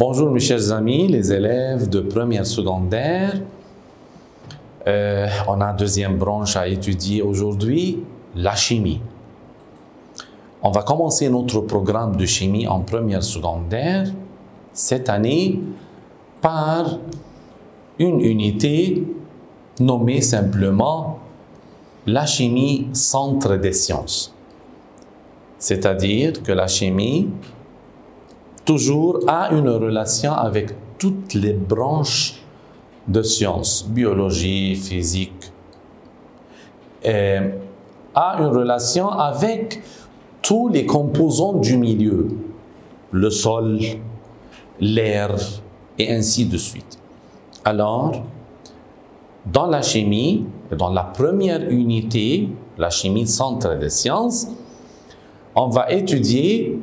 Bonjour mes chers amis, les élèves de première secondaire. On a une deuxième branche à étudier aujourd'hui, la chimie. On va commencer notre programme de chimie en première secondaire cette année par une unité nommée simplement la chimie centre des sciences. C'est-à-dire que la chimie toujours a une relation avec toutes les branches de sciences, biologie, physique, et a une relation avec tous les composants du milieu, le sol, l'air, et ainsi de suite. Alors, dans la chimie, dans la première unité, la chimie centre des sciences, on va étudier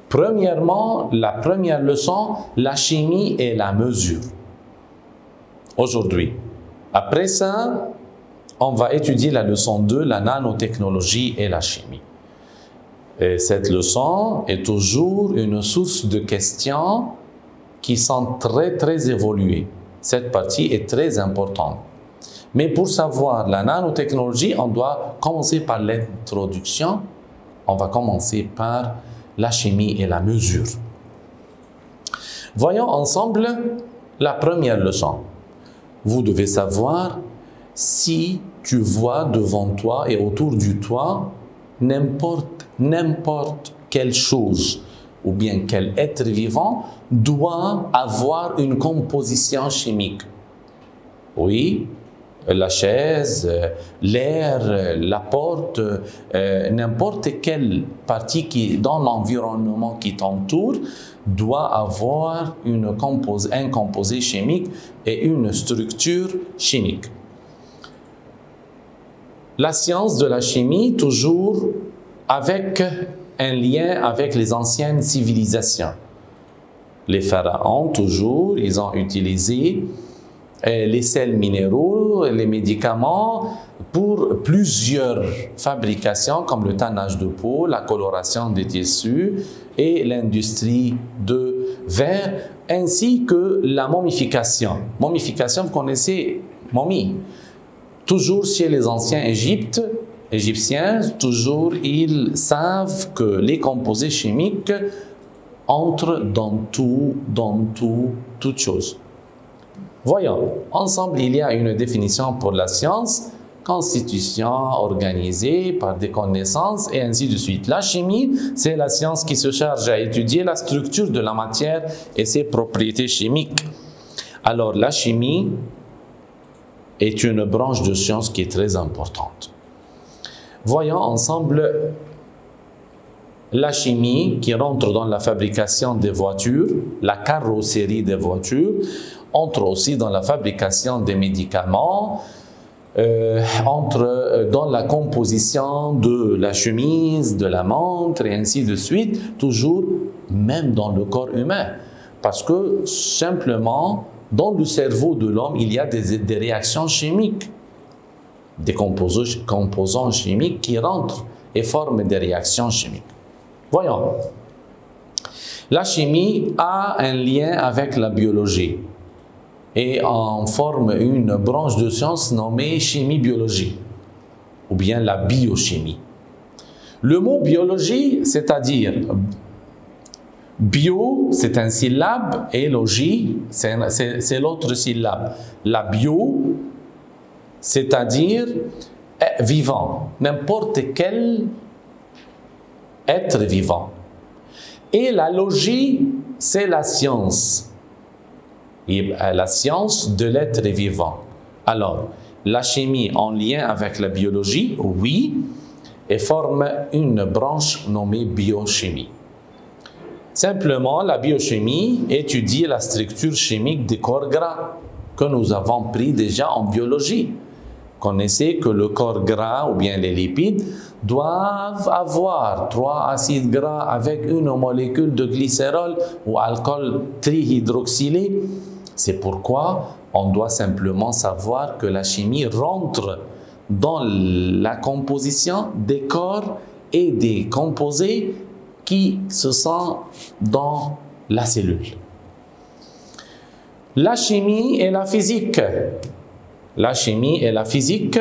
premièrement, la première leçon, la chimie et la mesure. Aujourd'hui. Après ça, on va étudier la leçon 2, la nanotechnologie et la chimie. Et cette leçon est toujours une source de questions qui sont très évoluées. Cette partie est très importante. Mais pour savoir la nanotechnologie, on doit commencer par l'introduction. On va commencer par la chimie et la mesure. Voyons ensemble la première leçon. Vous devez savoir si tu vois devant toi et autour de toi n'importe quelle chose ou bien quel être vivant doit avoir une composition chimique. Oui, la chaise, l'air, la porte, n'importe quelle partie qui dans l'environnement qui t'entoure doit avoir un composé chimique et une structure chimique. La science de la chimie, toujours avec un lien avec les anciennes civilisations. Les pharaons, toujours, ils ont utilisé les sels minéraux, les médicaments pour plusieurs fabrications comme le tannage de peau, la coloration des tissus et l'industrie de verre, ainsi que la momification. Momification, vous connaissez, momie. Toujours chez les anciens Égyptiens, toujours ils savent que les composés chimiques entrent dans toute chose. Voyons, ensemble, il y a une définition pour la science, constitution organisée par des connaissances et ainsi de suite. La chimie, c'est la science qui se charge à étudier la structure de la matière et ses propriétés chimiques. Alors, la chimie est une branche de science qui est très importante. Voyons ensemble la chimie qui rentre dans la fabrication des voitures, la carrosserie des voitures, entre aussi dans la fabrication des médicaments, entre dans la composition de la chemise, de la montre et ainsi de suite, toujours même dans le corps humain. Parce que simplement, dans le cerveau de l'homme, il y a des réactions chimiques, des composants chimiques qui rentrent et forment des réactions chimiques. Voyons. La chimie a un lien avec la biologie et en forme une branche de science nommée chimie-biologie ou bien la biochimie. Le mot biologie, c'est-à-dire bio, c'est un syllabe et logie, c'est l'autre syllabe. La bio, c'est-à-dire vivant, n'importe quel être vivant. Et la logie, c'est la science. Et la science de l'être vivant. Alors, la chimie en lien avec la biologie, oui, et forme une branche nommée biochimie. Simplement, la biochimie étudie la structure chimique des corps gras que nous avons pris déjà en biologie. Connaissez que le corps gras ou bien les lipides doivent avoir 3 acides gras avec une molécule de glycérol ou alcool trihydroxylé. C'est pourquoi on doit simplement savoir que la chimie rentre dans la composition des corps et des composés qui se sont dans la cellule. La chimie et la physique. La chimie et la physique.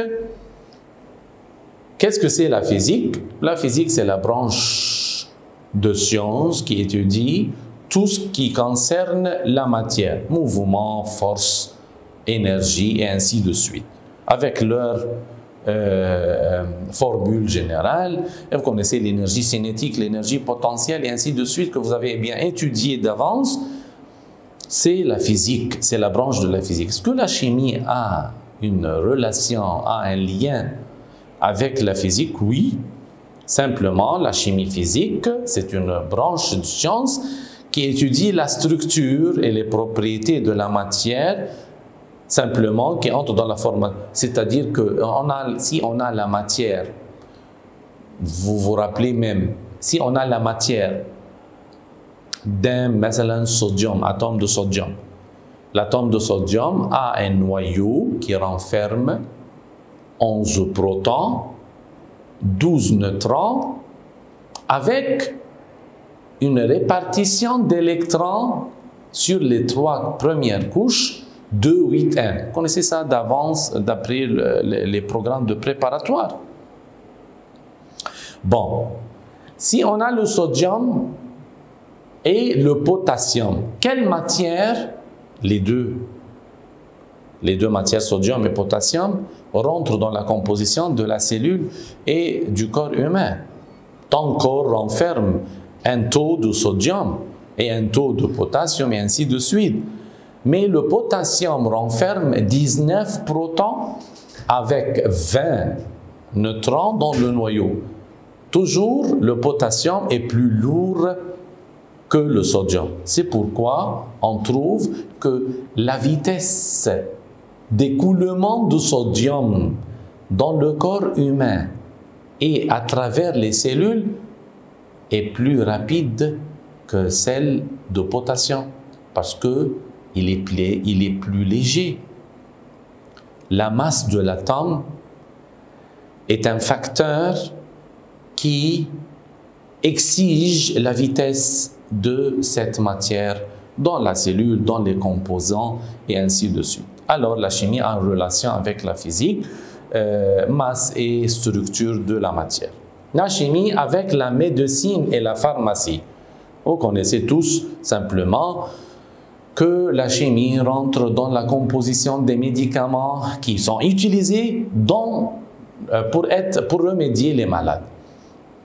Qu'est-ce que c'est la physique? La physique, c'est la branche de sciences qui étudie tout ce qui concerne la matière, mouvement, force, énergie et ainsi de suite, avec leur formule générale. Et vous connaissez l'énergie cinétique, l'énergie potentielle et ainsi de suite que vous avez bien étudié d'avance. C'est la physique, c'est la branche de la physique. Est-ce que la chimie a une relation, a un lien avec la physique? Oui. Simplement, la chimie physique, c'est une branche de science qui étudie la structure et les propriétés de la matière, simplement qui entre dans la forme. C'est-à-dire que si on a la matière, vous vous rappelez même, si on a la matière d'un sodium, atome de sodium, l'atome de sodium a un noyau qui renferme 11 protons, 12 neutrons, avec une répartition d'électrons sur les 3 premières couches, 2, 8, 1. Vous connaissez ça d'avance d'après les programmes de préparatoire. Bon, si on a le sodium et le potassium, quelle matière, les deux matières, sodium et potassium, rentrent dans la composition de la cellule et du corps humain? Ton corps renferme un taux de sodium et un taux de potassium et ainsi de suite. Mais le potassium renferme 19 protons avec 20 neutrons dans le noyau. Toujours, le potassium est plus lourd que le sodium. C'est pourquoi on trouve que la vitesse d'écoulement du sodium dans le corps humain et à travers les cellules est plus rapide que celle de potassium parce que il est plus léger. La masse de l'atome est un facteur qui exige la vitesse de cette matière dans la cellule, dans les composants et ainsi de suite. Alors la chimie a une relation avec la physique, masse et structure de la matière. La chimie avec la médecine et la pharmacie. Vous connaissez tous simplement que la chimie rentre dans la composition des médicaments qui sont utilisés pour remédier les malades.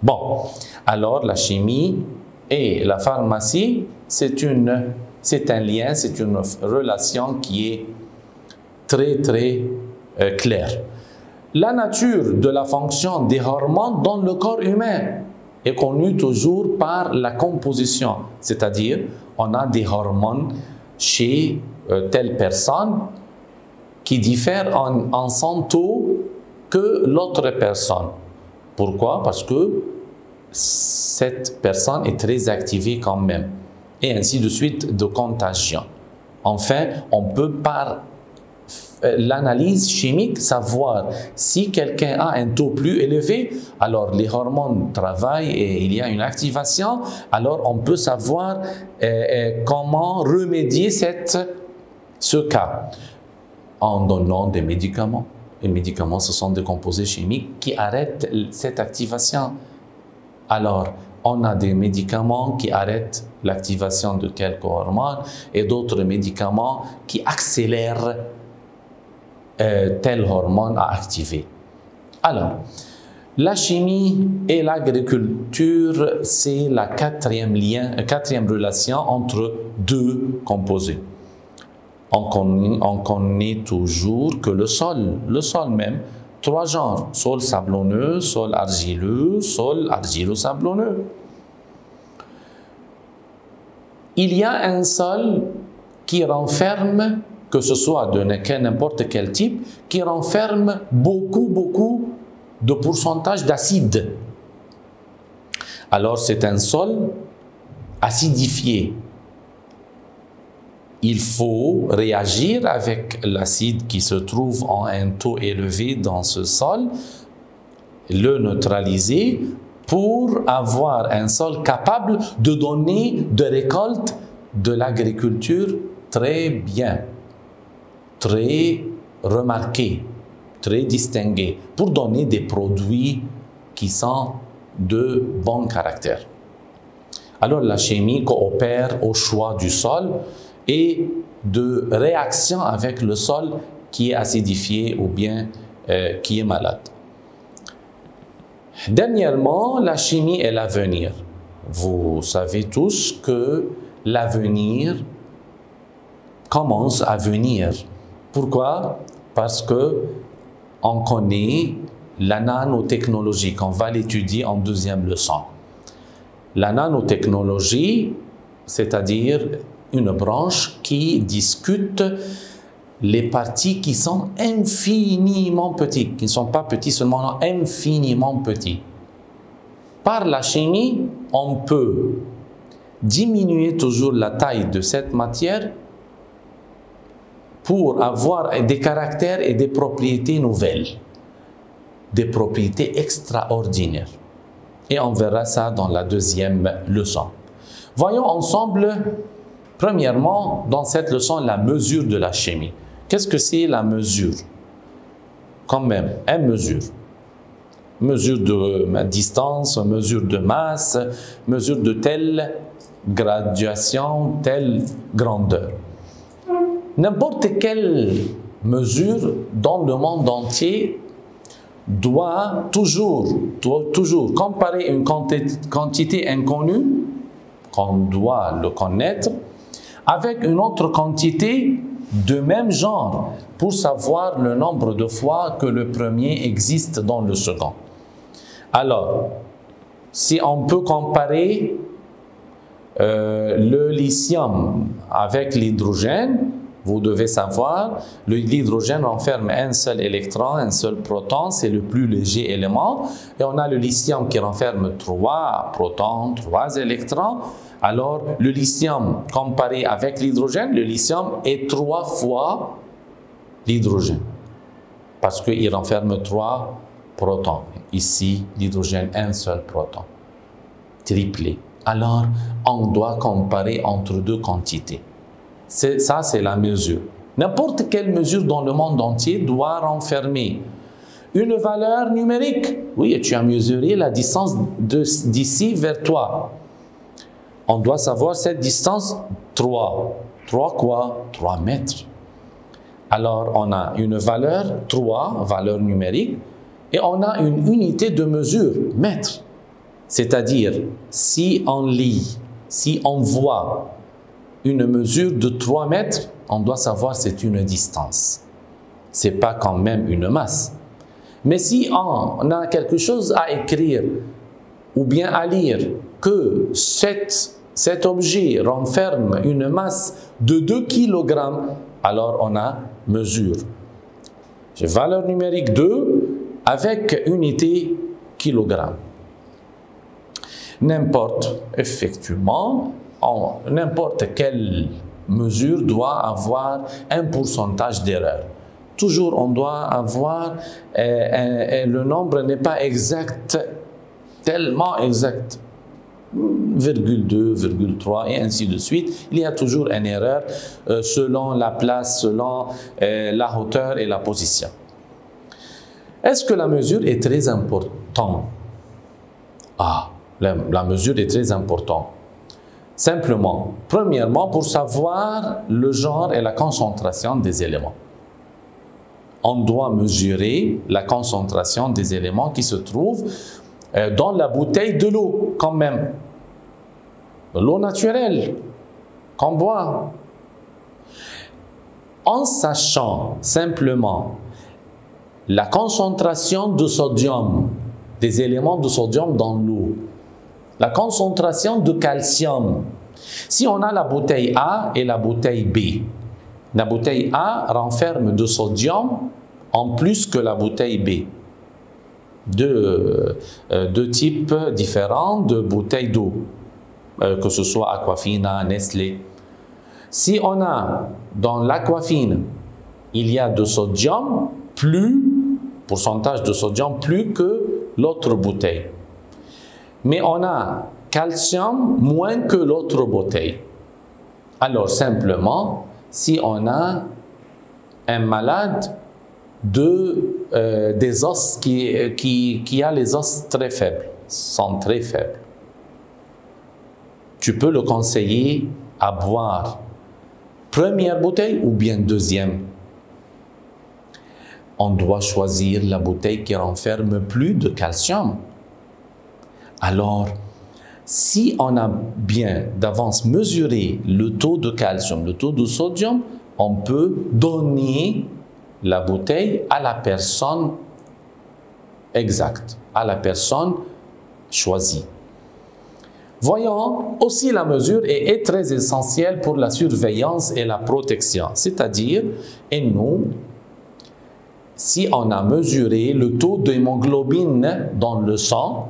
Bon, alors la chimie et la pharmacie, c'est un lien, c'est une relation qui est très claire. La nature de la fonction des hormones dans le corps humain est connue toujours par la composition, c'est-à-dire on a des hormones chez telle personne qui diffèrent en son taux que l'autre personne. Pourquoi? Parce que cette personne est très activée quand même. Et ainsi de suite de contagion. Enfin, on peut par l'analyse chimique savoir si quelqu'un a un taux plus élevé, alors les hormones travaillent et il y a une activation, alors on peut savoir comment remédier ce cas en donnant des médicaments. Les médicaments, ce sont des composés chimiques qui arrêtent cette activation. Alors, on a des médicaments qui arrêtent l'activation de quelques hormones et d'autres médicaments qui accélèrent telle hormone à activer. Alors, la chimie et l'agriculture, c'est la quatrième relation entre deux composés. On connaît toujours que le sol même, 3 genres, sol sablonneux, sol argileux, sol argilo-sablonneux. Il y a un sol qui renferme, que ce soit de n'importe quel type, qui renferme beaucoup de pourcentage d'acide. Alors c'est un sol acidifié. Il faut réagir avec l'acide qui se trouve en un taux élevé dans ce sol, le neutraliser pour avoir un sol capable de donner des récoltes de l'agriculture très bien, très remarqué, très distingué, pour donner des produits qui sont de bon caractère. Alors la chimie coopère au choix du sol et de réaction avec le sol qui est acidifié ou bien qui est malade. Dernièrement, la chimie est l'avenir. Vous savez tous que l'avenir commence à venir. Pourquoi? Parce que on connaît la nanotechnologie, qu'on va l'étudier en deuxième leçon. La nanotechnologie, c'est-à-dire une branche qui discute les parties qui sont infiniment petites, qui ne sont pas petites seulement, non, infiniment petites. Par la chimie, on peut diminuer toujours la taille de cette matière pour avoir des caractères et des propriétés nouvelles, des propriétés extraordinaires. Et on verra ça dans la deuxième leçon. Voyons ensemble, premièrement, dans cette leçon, la mesure de la chimie. Qu'est-ce que c'est la mesure? Quand même, une mesure. Mesure de distance, mesure de masse, mesure de telle graduation, telle grandeur. N'importe quelle mesure dans le monde entier doit toujours comparer une quantité inconnue, qu'on doit le connaître, avec une autre quantité de même genre, pour savoir le nombre de fois que le premier existe dans le second. Alors, si on peut comparer le lithium avec l'hydrogène, vous devez savoir, l'hydrogène renferme un seul électron, un seul proton, c'est le plus léger élément. Et on a le lithium qui renferme 3 protons, 3 électrons. Alors, le lithium comparé avec l'hydrogène, le lithium est 3 fois l'hydrogène. Parce qu'il renferme 3 protons. Ici, l'hydrogène, un seul proton. Triplé. Alors, on doit comparer entre deux quantités. Ça, c'est la mesure. N'importe quelle mesure dans le monde entier doit renfermer une valeur numérique. Oui, tu as mesuré la distance d'ici vers toi. On doit savoir cette distance 3. 3 quoi? 3 mètres. Alors, on a une valeur 3, valeur numérique, et on a une unité de mesure, mètre. C'est-à-dire, si on lit, si on voit une mesure de 3 mètres, on doit savoir que c'est une distance. Ce n'est pas quand même une masse. Mais si on a quelque chose à écrire ou bien à lire, que cet objet renferme une masse de 2 kg, alors on a mesure. J'ai valeur numérique 2 avec unité kilogramme. Effectivement, n'importe quelle mesure doit avoir un pourcentage d'erreur. Toujours, on doit avoir, le nombre n'est pas exact, tellement exact, 0,2, 0,3 et ainsi de suite. Il y a toujours une erreur selon la place, selon la hauteur et la position. Est-ce que la mesure est très importante? Ah, la mesure est très importante. Simplement, premièrement, pour savoir le genre et la concentration des éléments. On doit mesurer la concentration des éléments qui se trouvent dans la bouteille de l'eau, quand même. L'eau naturelle qu'on boit. En sachant simplement la concentration de sodium, des éléments de sodium dans l'eau, la concentration de calcium. Si on a la bouteille A et la bouteille B, la bouteille A renferme de sodium en plus que la bouteille B. Deux types différents de bouteilles d'eau, que ce soit Aquafina, Nestlé. Si on a dans l'Aquafine, il y a de sodium, pourcentage de sodium plus que l'autre bouteille. Mais on a calcium moins que l'autre bouteille. Alors simplement, si on a un malade des os qui a les os très faibles, sont très faibles, tu peux le conseiller à boire première bouteille ou bien deuxième. On doit choisir la bouteille qui renferme plus de calcium. Alors, si on a bien d'avance mesuré le taux de calcium, le taux de sodium, on peut donner la bouteille à la personne exacte, à la personne choisie. Voyons aussi la mesure est très essentielle pour la surveillance et la protection. C'est-à-dire, et nous, si on a mesuré le taux d'hémoglobine dans le sang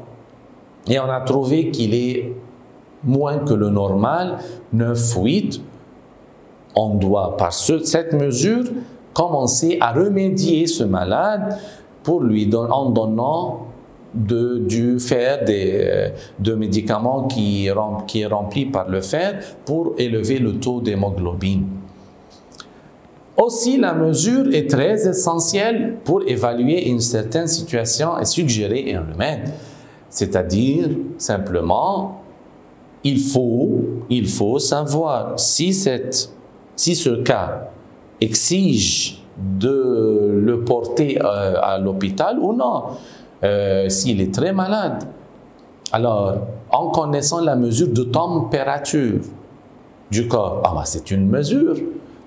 et on a trouvé qu'il est moins que le normal, 9,8, on doit par cette mesure commencer à remédier ce malade pour lui donner, en donnant du fer, de médicaments qui est rempli par le fer pour élever le taux d'hémoglobine. Aussi, la mesure est très essentielle pour évaluer une certaine situation et suggérer un remède. C'est-à-dire, simplement, il faut savoir si ce cas exige de le porter à l'hôpital ou non. S'il est très malade. Alors, en connaissant la mesure de température du corps, c'est une mesure.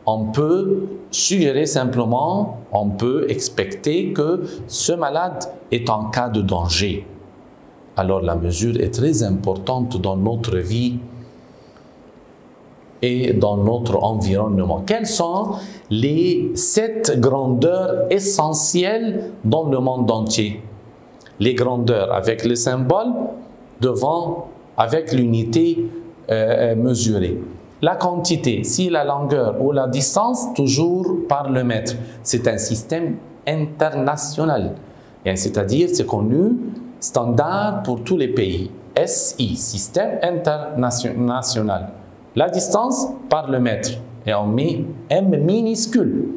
On peut suggérer simplement, on peut expecter que ce malade est en cas de danger. Alors, la mesure est très importante dans notre vie et dans notre environnement. Quelles sont les 7 grandeurs essentielles dans le monde entier? Les grandeurs avec le symbole devant, avec l'unité mesurée. La quantité, si la longueur ou la distance, toujours par le mètre. C'est un système international. C'est-à-dire, c'est connu, standard pour tous les pays. SI, système international. La distance par le mètre. Et on met M minuscule.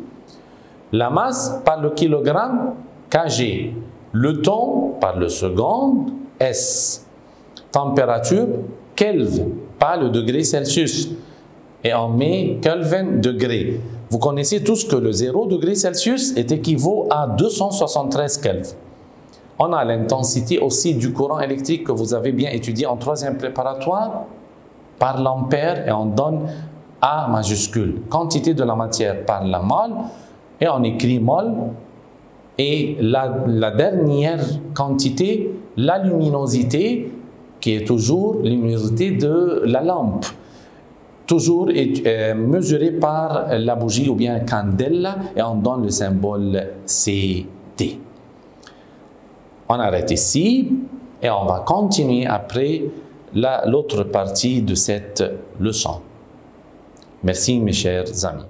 La masse par le kilogramme, kg. Le temps par le seconde, S. Température, Kelvin, pas le degré Celsius. Et on met Kelvin degré. Vous connaissez tous que le 0 degré Celsius est équivaut à 273 Kelvin. On a l'intensité aussi du courant électrique que vous avez bien étudié en 3e préparatoire par l'ampère et on donne A majuscule. Quantité de la matière par la mole et on écrit mol. Et la dernière quantité, la luminosité, qui est toujours la luminosité de la lampe, toujours mesurée par la bougie ou bien candela, et on donne le symbole CT. On arrête ici et on va continuer après l'autre partie de cette leçon. Merci mes chers amis.